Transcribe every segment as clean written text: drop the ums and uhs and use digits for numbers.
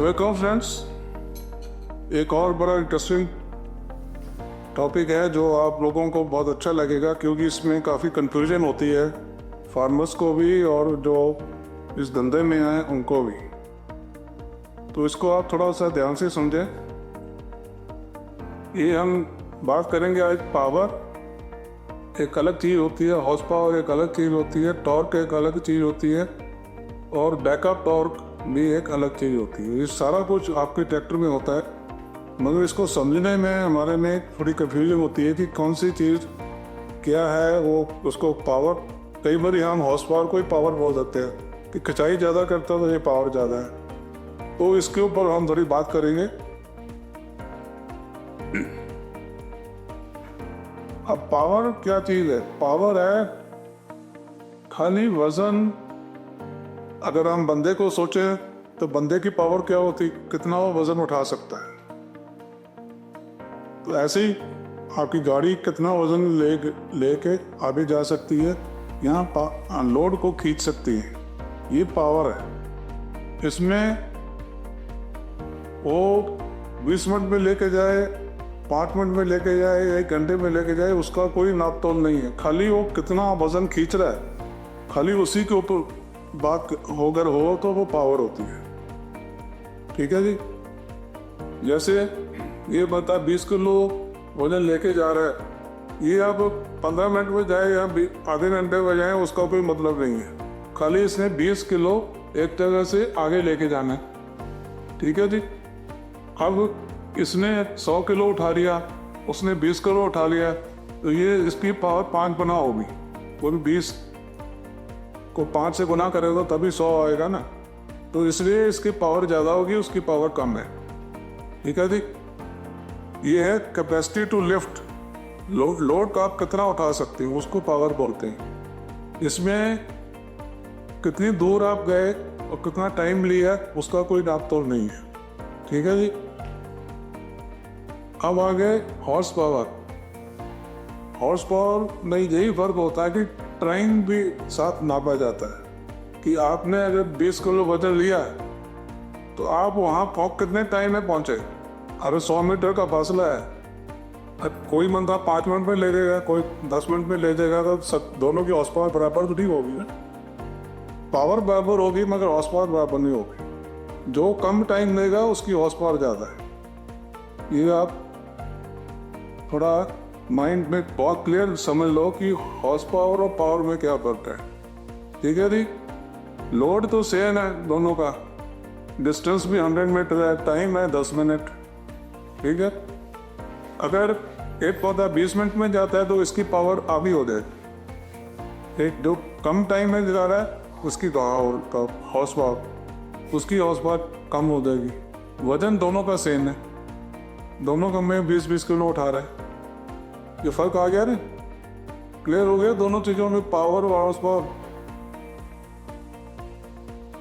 Welcome friends. एक और बड़ा इंटरेस्टिंग टॉपिक है जो आप लोगों को बहुत अच्छा लगेगा, क्योंकि इसमें काफ़ी कंफ्यूजन होती है फार्मर्स को भी और जो इस धंधे में हैं उनको भी। तो इसको आप थोड़ा सा ध्यान से समझें। ये हम बात करेंगे आज। पावर एक अलग चीज़ होती है, हॉर्स पावर एक अलग चीज़ होती है, टॉर्क एक अलग चीज़ होती है और बैकअप टॉर्क भी एक अलग चीज़ होती है। ये सारा कुछ आपके ट्रैक्टर में होता है, मगर इसको समझने में हमारे में थोड़ी कन्फ्यूजन होती है कि कौन सी चीज़ क्या है। वो उसको पावर, कई बार हम हॉर्स पावर को ही पावर बोल देते हैं कि खिंचाई ज़्यादा करता है तो ये पावर ज़्यादा है। तो इसके ऊपर हम थोड़ी बात करेंगे। अब पावर क्या चीज़ है? पावर है खाली वजन। अगर हम बंदे को सोचें तो बंदे की पावर क्या होती, कितना वो वजन उठा सकता है। तो ऐसे ही आपकी गाड़ी कितना वजन लेके आगे जा सकती है, यहाँ लोड को खींच सकती है, ये पावर है। इसमें वो 20 मिनट में लेके जाए, 5 मिनट में लेके जाए, 1 घंटे में लेके जाए, उसका कोई नाप तोल नहीं है। खाली वो कितना वजन खींच रहा है, खाली उसी के ऊपर बात अगर हो तो वो पावर होती है। ठीक है जी। जैसे ये बता 20 किलो वजन लेके जा रहा है, ये आप 15 मिनट में जाए या आधे घंटे में जाए, उसका कोई मतलब नहीं है। खाली इसने 20 किलो एक जगह से आगे लेके जाना है। ठीक है जी। अब इसने 100 किलो उठा लिया, उसने 20 किलो उठा लिया, तो ये इसकी पावर 5 गुना होगी। वो भी 20 को 5 से गुना करेगा तभी 100 आएगा ना। तो इसलिए इसकी पावर ज़्यादा होगी, उसकी पावर कम है। ठीक है जी। ये है कैपेसिटी टू लिफ्ट। लोड का आप कितना उठा सकते हो उसको पावर बोलते हैं। इसमें कितनी दूर आप गए और कितना टाइम लिया उसका कोई नाप तोल नहीं है। ठीक है जी। अब आ गए हॉर्स पावर। हॉर्स पावर में यही फर्क होता है कि टाइम भी साथ नापा जाता है कि आपने अगर 20 किलो वजन लिया है तो आप वहाँ कितने टाइम में पहुँचे। अरे 100 मीटर का फासला है, कोई बंदा 5 मिनट में ले जाएगा, कोई 10 मिनट में ले जाएगा, तो सब दोनों की हॉर्स पावर बराबर तो नहीं होगी ना। पावर बराबर होगी मगर हॉर्स पावर बराबर नहीं होगी। जो कम टाइम लेगा उसकी हॉर्स पावर ज़्यादा है। ये आप थोड़ा माइंड में बहुत क्लियर समझ लो कि हॉर्स पावर और पावर में क्या फर्क है। ठीक है जी। लोड तो सेम है दोनों का, डिस्टेंस भी 100 मीटर है, टाइम है 10 मिनट। ठीक है। अगर एक पौधा 20 मिनट में जाता है तो इसकी पावर आधी हो जाएगी। एक जो कम टाइम में जा रहा है उसकी हॉर्स पावर, उसकी हॉर्स पावर कम हो जाएगी। वजन दोनों का सेम है, दोनों का में 20-20 किलो उठा रहा है। ये फर्क आ गया ना, क्लियर हो गया दोनों चीजों में, पावर और हॉर्स पावर।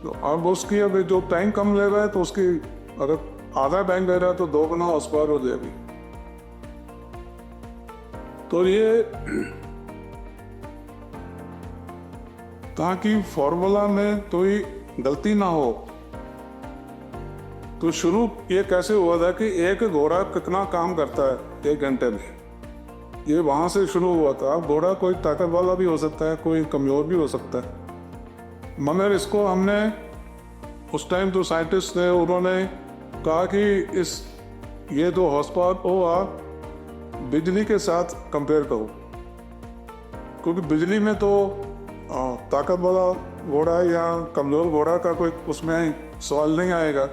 तो अब उसकी अब जो टाइम कम ले रहा है तो उसकी अगर आधा टाइम ले रहा है तो 2 गुना हॉर्स पावर हो जाएगी। तो ये ताकि फॉर्मूला में कोई गलती ना हो, तो शुरू ये कैसे हुआ था कि एक घोड़ा कितना काम करता है 1 घंटे में, ये वहाँ से शुरू हुआ था। घोड़ा कोई ताकत वाला भी हो सकता है, कोई कमज़ोर भी हो सकता है, मगर इसको हमने उस टाइम जो साइंटिस्ट थे उन्होंने कहा कि ये जो हॉर्स पावर को आप बिजली के साथ कंपेयर करो, क्योंकि बिजली में तो ताकत वाला घोड़ा या कमज़ोर घोड़ा का कोई उसमें सवाल नहीं आएगा।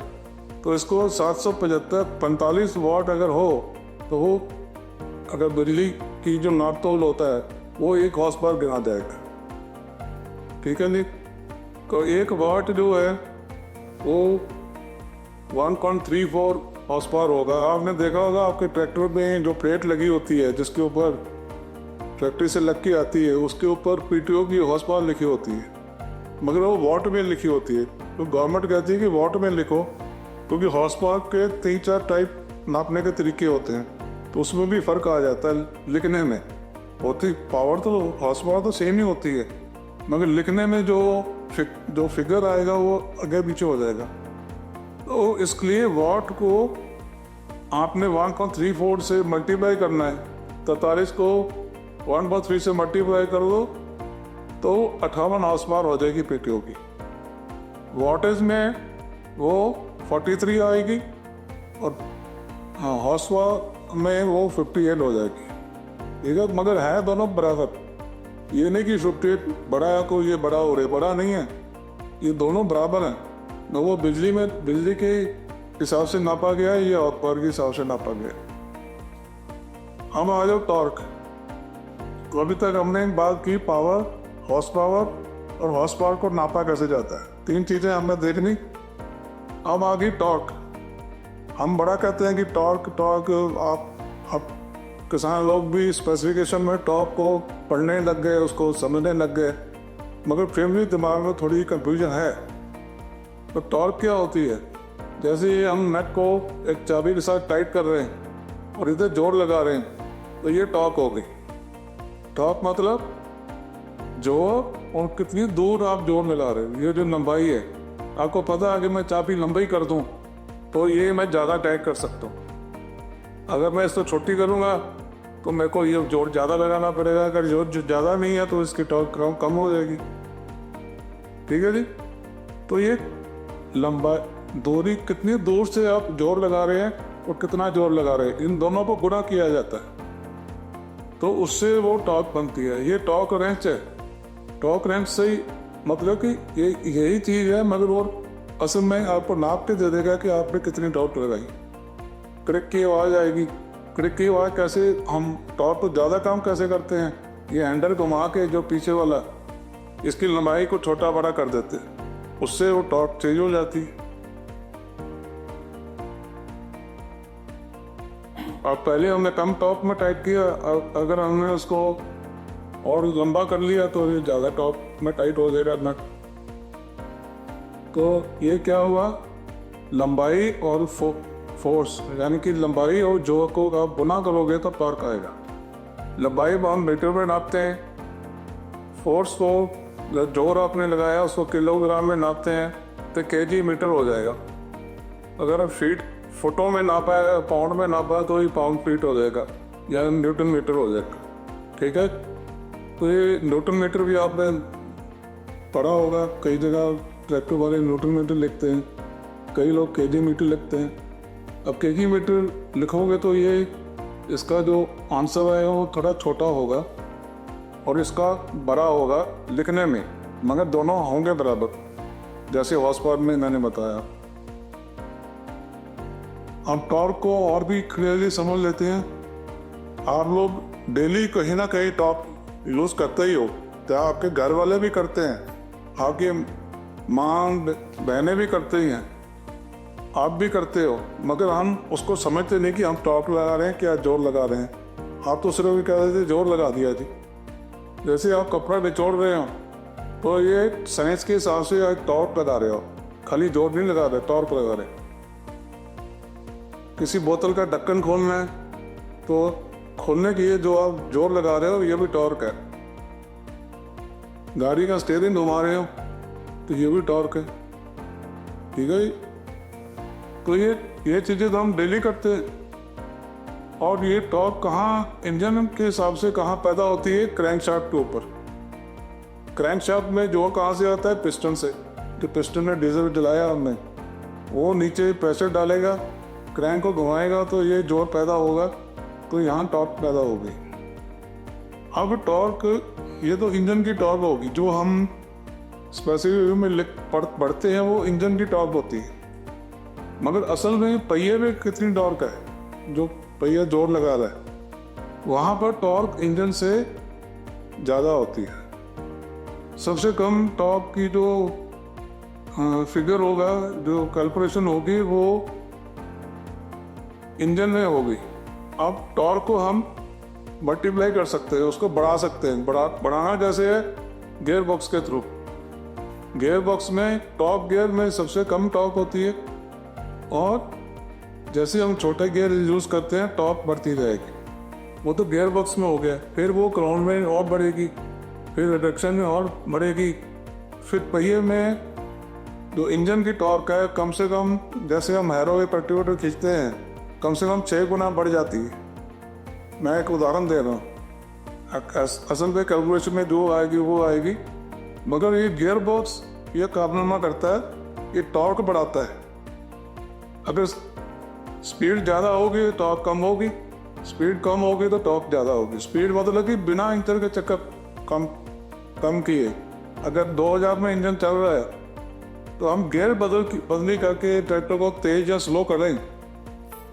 तो इसको 775-45 वाट अगर हो तो वो अगर बिजली की जो नाप तोल होता है वो 1 हॉर्स पावर गिना जाएगा। ठीक है जी। तो 1 वाट जो है वो 1.34 हॉर्स पावर होगा। आपने देखा होगा आपके ट्रैक्टर में जो प्लेट लगी होती है जिसके ऊपर फैक्ट्री से लग के आती है, उसके ऊपर पीटीओ की हॉर्स पावर लिखी होती है, मगर वो वाट में लिखी होती है। तो गवर्नमेंट कहती है कि वाट में लिखो, क्योंकि हॉर्स पावर के 3-4 टाइप नापने के तरीके होते हैं, तो उसमें भी फ़र्क आ जाता है लिखने में। होती पावर तो हॉर्स पावर तो सेम ही होती है, मगर लिखने में जो फिगर आएगा वो आगे पीछे हो जाएगा। तो इसके लिए वॉट को आपने 1.34 से मल्टीप्लाई करना है। 43 को 1/3 से मल्टीप्लाई कर दो तो 58 हॉर्स पावर हो जाएगी पीटीओ की। वॉटेज में वो 43 आएगी और हॉर्स पावर में वो 58 हो जाएगी। ठीक है, मगर है दोनों बराबर। ये नहीं कि 58 बड़ा है को ये बड़ा हो रहा है, बड़ा नहीं है, ये दोनों बराबर हैं। न वो बिजली के हिसाब से नापा गया है, ये हॉर्स पावर के हिसाब से नापा गया है। हम आ जाओ टॉर्क। तो अभी तक हमने बात की पावर, हॉर्स पावर और हॉर्स पावर को नापा कैसे जाता है, 3 चीज़ें हमें देखनी। अब आ गई टॉर्क। हम बड़ा कहते हैं कि टॉर्क आप किसान लोग भी स्पेसिफिकेशन में टॉर्क को पढ़ने लग गए, उसको समझने लग गए, मगर फिर भी दिमाग में थोड़ी कंफ्यूजन है। तो टॉर्क क्या होती है? जैसे हम नट को एक चाबी के साथ टाइट कर रहे हैं और इधर जोर लगा रहे हैं, तो ये टॉर्क हो गई। टॉर्क मतलब जोर और कितनी दूर आप जोर मिला रहे हो, ये जो लंबाई है। आपको पता है कि मैं चाबी लंबाई कर दूं तो ये मैं ज़्यादा टाइट कर सकता हूँ। अगर मैं इसको छोटी करूँगा तो मेरे को ये जोर ज़्यादा लगाना पड़ेगा। अगर जोर जो ज़्यादा नहीं है तो इसकी टॉर्क कम हो जाएगी। ठीक है जी। तो ये लंबा दूरी, कितनी दूर से आप जोर लगा रहे हैं और कितना जोर लगा रहे हैं, इन दोनों को गुणा किया जाता है तो उससे वो टॉर्क बनती है। ये टॉर्क रेंच है। टॉर्क रेंच से ही मतलब कि यही चीज़ है, मगर वो असल में आपको नाप के दे देगा कि आपने कितनी टॉर्क लगाई। क्रिक की आवाज़ आएगी। क्रिक की आवाज़ कैसे, हम टॉर्क को ज़्यादा काम कैसे करते हैं, ये हैंडल घुमा के जो पीछे वाला, इसकी लंबाई को छोटा बड़ा कर देते हैं, उससे वो टॉर्क चेंज हो जाती है। अब पहले हमने कम टॉप में टाइट किया, अगर हमने उसको और लंबा कर लिया तो ये ज़्यादा टॉप में टाइट हो जाएगा नट। तो ये क्या हुआ, लंबाई और फोर्स, यानी कि लंबाई और जोर को आप गुना करोगे तो टॉर्क आएगा। लंबाई हम मीटर में नापते हैं, फोर्स को जोर आपने लगाया उसको किलोग्राम में नापते हैं तो केजी मीटर हो जाएगा। अगर आप फुटों में नापा है, पाउंड में नापा है तो ये पाउंड फीट हो जाएगा या न्यूटन मीटर हो जाएगा। ठीक है। तो ये न्यूटन मीटर भी आपने पढ़ा होगा, कई जगह ट्रैक्टर वाले न्यूटन मीटर लिखते हैं, कई लोग केजी मीटर लिखते हैं। अब केजी मीटर लिखोगे तो ये इसका जो आंसर है वो थोड़ा छोटा होगा और इसका बड़ा होगा लिखने में, मगर दोनों होंगे बराबर, जैसे हॉर्स पावर में मैंने बताया। हम टॉर्क को और भी क्लियरली समझ लेते हैं। आप लोग डेली कहीं ना कहीं टॉर्क यूज़ करते ही हो, तो आपके घर वाले भी करते हैं, आपकी माँ बहनें भी करते ही हैं, आप भी करते हो, मगर हम उसको समझते नहीं कि हम टॉर्क लगा रहे हैं, क्या जोर लगा रहे हैं। आप तो सिर्फ कह रहे थे जोर लगा दिया जी। जैसे आप कपड़ा निचोड़ रहे हो तो ये साइंस के हिसाब से एक टॉर्क लगा रहे हो, खाली जोर नहीं लगा रहे, टॉर्क लगा रहे। किसी बोतल का ढक्कन खोलना है तो खोलने के लिए जो आप जोर लगा रहे हो ये भी टॉर्क है। गाड़ी का स्टीयरिंग घुमा रहे हो तो ये भी टॉर्क है। ठीक है जी। तो ये चीज़ें तो हम डेली करते हैं। और ये टॉर्क कहाँ, इंजन के हिसाब से कहाँ पैदा होती है, क्रैंकशाफ्ट के ऊपर। क्रैंकशाफ्ट में जोर कहाँ से आता है, पिस्टन से। जो पिस्टन में डीजल जलाया हमने, वो नीचे प्रेशर डालेगा, क्रैंक को घुमाएगा तो ये जोर पैदा होगा, तो यहाँ टॉर्क पैदा होगी। अब टॉर्क, ये तो इंजन की टॉर्क होगी, जो हम स्पेसिफिक में पढ़ते हैं वो इंजन की टॉर्क होती है। मगर असल में पहिए में कितनी टॉर्क है, जो पहिया जोर लगा रहा है, वहाँ पर टॉर्क इंजन से ज़्यादा होती है। सबसे कम टॉर्क की जो फिगर होगा, जो कैलकुलेशन होगी, वो इंजन में होगी। अब टॉर्क को हम मल्टीप्लाई कर सकते हैं, उसको बढ़ा सकते हैं। बढ़ाना जैसे है गियर बॉक्स के थ्रू। गियर बॉक्स में टॉप गियर में सबसे कम टॉर्क होती है, और जैसे हम छोटे गियर यूज़ करते हैं टॉर्क बढ़ती रहेगी। वो तो गियर बॉक्स में हो गया, फिर वो ग्राउंड में और बढ़ेगी, फिर रिडक्शन में और बढ़ेगी, फिर पहिए में जो इंजन की टॉर्क है कम से कम, जैसे हम हैरो के पट्टी खींचते हैं, कम से कम 6 गुना बढ़ जाती है। मैं एक उदाहरण दे रहा हूँ, असल में कैलकुलेशन में जो आएगी वो आएगी, मगर ये गियर बॉक्स ये कारनामा करता है, ये टॉर्क बढ़ाता है। अगर स्पीड ज़्यादा होगी तो टॉर्क कम होगी, स्पीड कम होगी तो टॉर्क ज़्यादा होगी। स्पीड मतलब कि बिना इंजन के चक्कर कम किए, अगर 2000 में इंजन चल रहा है तो हम गियर बदली करके ट्रैक्टर को तेज या स्लो करें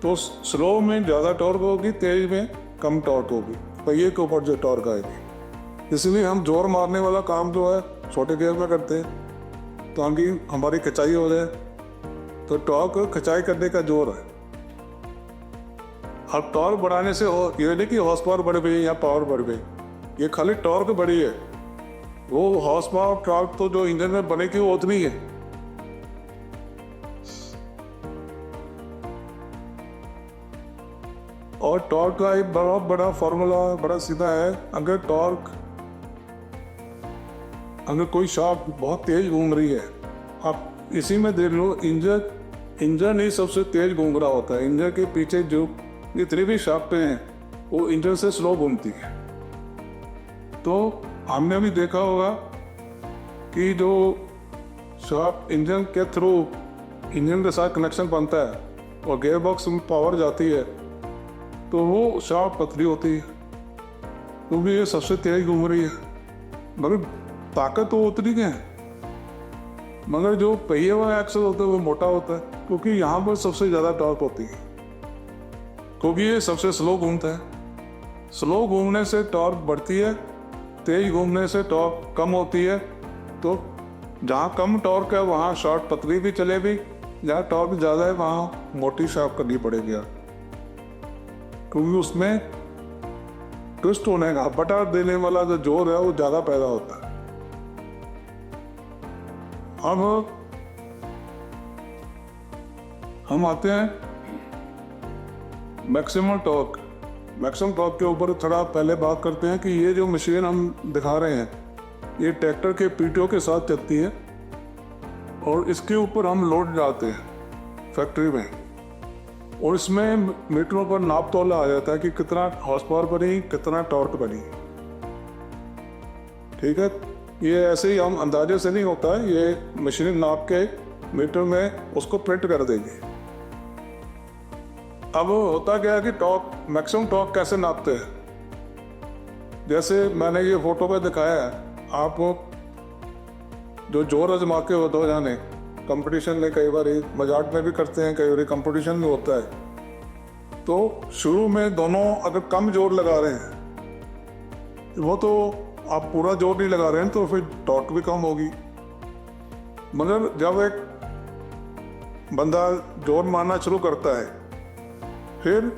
तो स्लो में ज़्यादा टॉर्क होगी, तेज में कम टॉर्क होगी, पहिए के ऊपर जो टॉर्क आएगी। इसलिए हम जोर मारने वाला काम जो है छोटे गियर में करते हैं ताकि हमारी खिंचाई हो जाए। तो टॉर्क खिंचाई करने का जोर है। अब टॉर्क बढ़ाने से ये नहीं कि हॉर्स पावर बढ़ गई या पावर बढ़ गई, ये खाली टॉर्क बढ़ी है। वो हॉर्स पावर टॉर्क तो जो इंजन में बनेगी वो उतनी है। और टॉर्क का एक बहुत बड़ा फॉर्मूला बड़ा सीधा है। अगर कोई शाफ्ट बहुत तेज घूम रही है, आप इसी में देख लो, इंजन ही सबसे तेज घूम रहा होता है। इंजन के पीछे जो जितनी भी शाफ्टें हैं वो इंजन से स्लो घूमती है। तो हमने भी देखा होगा कि जो शाफ्ट इंजन के थ्रू इंजन के साथ कनेक्शन बनता है और गियर बॉक्स में पावर जाती है तो वो शाफ्ट पतली होती है, क्योंकि ये सबसे तेज घूम रही है। मगर ताकत तो उतनी है, मगर जो पहिए वाला एक्सल होता है वो मोटा होता है, क्योंकि यहाँ पर सबसे ज़्यादा टॉर्क होती है, क्योंकि ये सबसे स्लो घूमता है। स्लो घूमने से टॉर्क बढ़ती है, तेज घूमने से टॉर्क कम होती है। तो जहाँ कम टॉर्क है वहाँ शाफ्ट पतली भी चलेगी, जहाँ टॉर्क ज़्यादा है वहाँ मोटी शाफ्ट करनी पड़ेगी, क्योंकि उसमें ट्विस्ट होने का बटा देने वाला जो जोर है वो ज़्यादा पैदा होता है। अब हम आते हैं मैक्सिमम टॉर्क के ऊपर थोड़ा पहले बात करते हैं कि ये जो मशीन हम दिखा रहे हैं ये ट्रैक्टर के पीटीओ के साथ चलती है और इसके ऊपर हम लोड डालते हैं फैक्ट्री में, और इसमें मीटरों पर नाप तोला आ जाता है कि कितना हॉर्स पावर बनी, कितना टॉर्क बनी। ठीक है, ये ऐसे ही हम अंदाजे से नहीं होता है, ये मशीन नाप के मीटर में उसको प्रिंट कर देगी। अब होता क्या है कि टॉर्क, मैक्सिमम टॉर्क कैसे नापते हैं, जैसे मैंने ये फोटो पे दिखाया है। आप जो जोर आजमा के हो, दो जाने कंपटीशन में, कई बार मजाक में भी करते हैं, कई बार कंपटीशन में होता है। तो शुरू में दोनों अगर कम जोर लगा रहे हैं, वो तो आप पूरा जोर नहीं लगा रहे हैं तो फिर टॉर्क भी कम होगी। मगर जब एक बंदा जोर मारना शुरू करता है, फिर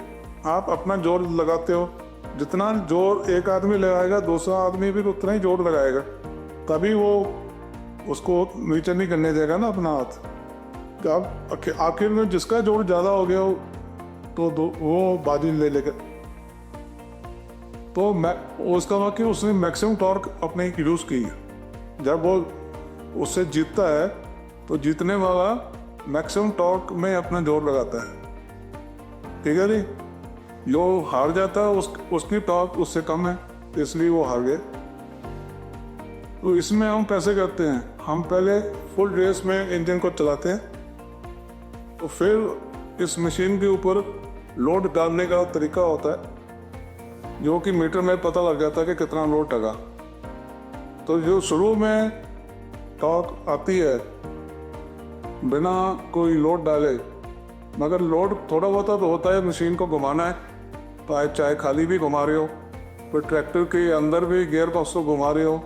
आप अपना जोर लगाते हो। जितना जोर एक आदमी लगाएगा दूसरा आदमी भी उतना ही जोर लगाएगा, तभी वो उसको नीचे नहीं करने देगा ना अपना हाथ। जब आखिर में जिसका जोर ज़्यादा हो गया तो वो बाजी ले लेगा। तो उसका वाकई उसने मैक्सिमम टॉर्क अपने यूज़ की है। जब वो उससे जीतता है तो जीतने वाला मैक्सिमम टॉर्क में अपना जोर लगाता है। ठीक है जी, जो हार जाता है उसकी टॉर्क उससे कम है, इसलिए वो हार गए। तो इसमें हम कैसे करते हैं, हम पहले फुल रेस में इंजन को चलाते हैं, तो फिर इस मशीन के ऊपर लोड डालने का तरीका होता है जो कि मीटर में पता लग जाता है कि कितना लोड लगा। तो जो शुरू में टॉर्क आती है बिना कोई लोड डाले, मगर लोड थोड़ा बहुत तो होता है, मशीन को घुमाना है, तो चाहे खाली भी घुमा रहे हो, फिर ट्रैक्टर के अंदर भी गियर बॉक्स को घुमा रहे हो,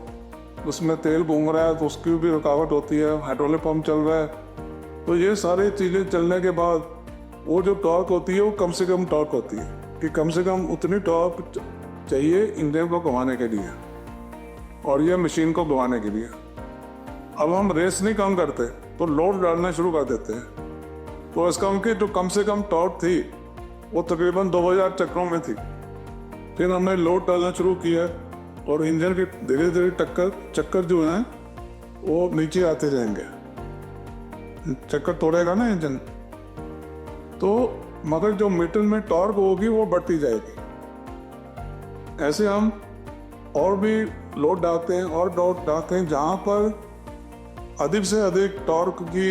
उसमें तेल घूम रहा है तो उसकी भी रुकावट होती है, हाइड्रोलिक पंप चल रहा है। तो ये सारी चीज़ें चलने के बाद वो जो टॉर्क होती है वो कम से कम टॉर्क होती है कि कम से कम उतनी टॉर्क चाहिए इंजन को घुमाने के लिए और ये मशीन को घुमाने के लिए। अब हम रेस नहीं कम करते तो लोड डालना शुरू कर देते हैं। तो इसका उनकी जो कम से कम टॉर्क थी वो तकरीबन 2000 चक्रों में थी। फिर हमने लोड डालना शुरू किया और इंजन के धीरे धीरे चक्कर जो हैं वो नीचे आते जाएंगे। चक्कर तोड़ेगा ना इंजन, तो मगर जो मीटर में टॉर्क होगी वो बढ़ती जाएगी। ऐसे हम और भी लोड डालते हैं और लोड डालते हैं जहाँ पर अधिक से अधिक टॉर्क की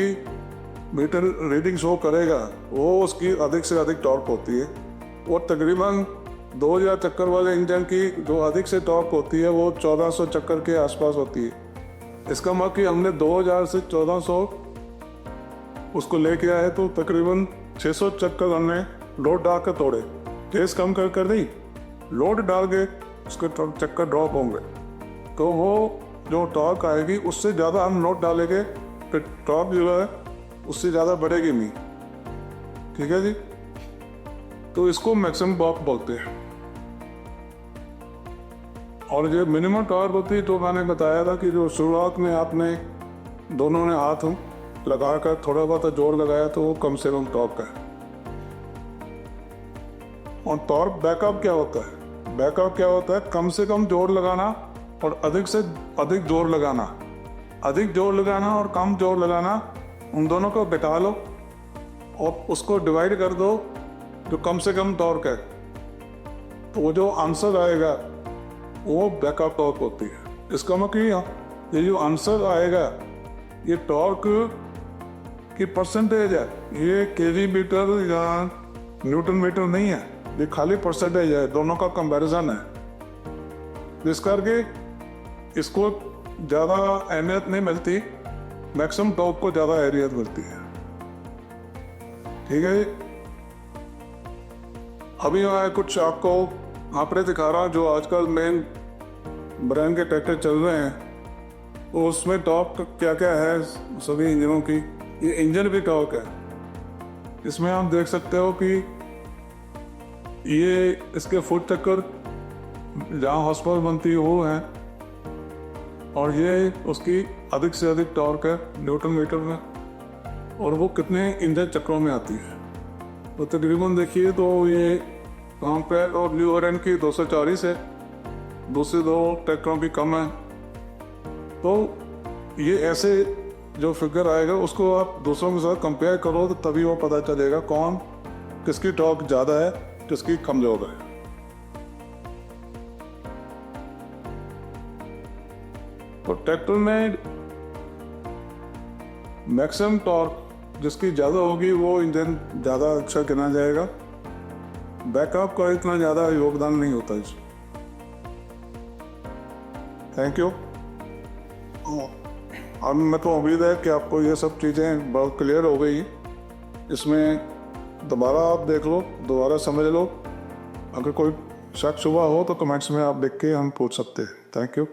मीटर रीडिंग शो करेगा, वो उसकी अधिक से अधिक टॉर्क होती है। वो तकरीबन 2000 चक्कर वाले इंजन की जो अधिक से टॉर्क होती है वो 1400 चक्कर के आसपास होती है। इसका मतलब कि हमने 2000 से 1400 उसको लेके आए तो तकरीबन 600 चक्कर हमने लोड डाल कर तोड़े। केस कम कर नहीं, लोड डाल के उसके चक्कर ड्रॉप होंगे, तो वो जो टॉर्क आएगी उससे ज़्यादा हम लोड डालेंगे, फिर टॉर्क जो है उससे ज़्यादा बढ़ेगी नहीं। ठीक है जी, तो इसको मैक्सिमम टॉर्क बोलते हैं। और जो मिनिमम टॉर्क होती है तो मैंने बताया था कि जो शुरुआत में आपने दोनों ने हाथ लगाकर थोड़ा बहुत जोर लगाया तो वो कम से कम टॉर्क है। और टॉर्क बैकअप क्या होता है? बैकअप क्या होता है? कम से कम जोर लगाना और अधिक से अधिक जोर लगाना। अधिक जोर लगाना और कम जोर लगाना, उन दोनों को बिठा लो और उसको डिवाइड कर दो जो कम से कम टॉर्क है, तो वो जो आंसर आएगा वो बैकअप टॉर्क होती है। इसका मतलब ये जो आंसर आएगा ये टॉर्क की परसेंटेज है, ये केजी मीटर या न्यूटन मीटर नहीं है, ये खाली परसेंटेज है, दोनों का कंपैरिजन है। जिस करके इसको ज़्यादा अहमियत नहीं मिलती, मैक्सिमम टॉर्क को ज़्यादा अहमियत मिलती है। ठीक है, अभी मैं कुछ आपको आंकड़े दिखा रहा हूँ जो आजकल मेन ब्रांड के ट्रैक्टर चल रहे हैं, तो उसमें टॉर्क क्या क्या है सभी इंजनों की। ये इंजन भी टॉर्क है, इसमें आप देख सकते हो कि ये इसके फुट चक्कर जहाँ हॉर्स पावर बनती है वो है, और ये उसकी अधिक से अधिक टॉर्क है न्यूटन मीटर में, और वो कितने इंजन चक्रों में आती है। तो तकरीबन देखिए तो ये कॉम्पैक्ट और न्यू ओरेन की 240 है, दूसरे दो ट्रैक्टरों की कम है। तो ये ऐसे जो फिगर आएगा उसको आप दूसरों के साथ कंपेयर करो तो तभी वो पता चलेगा कौन किसकी टॉर्क ज़्यादा है, किसकी कमज़ोर है। तो ट्रैक्टर में मैक्सिमम टॉर्क जिसकी ज़्यादा होगी वो इंजन ज़्यादा अच्छा गिना जाएगा। बैकअप का इतना ज़्यादा योगदान नहीं होता इसमें। Thank you. अब मैं तो उम्मीद है कि आपको ये सब चीज़ें बहुत क्लियर हो गई। इसमें दोबारा आप देख लो, दोबारा समझ लो। अगर कोई शक शुबा हो तो कमेंट्स में आप देख के हम पूछ सकते हैं। Thank you.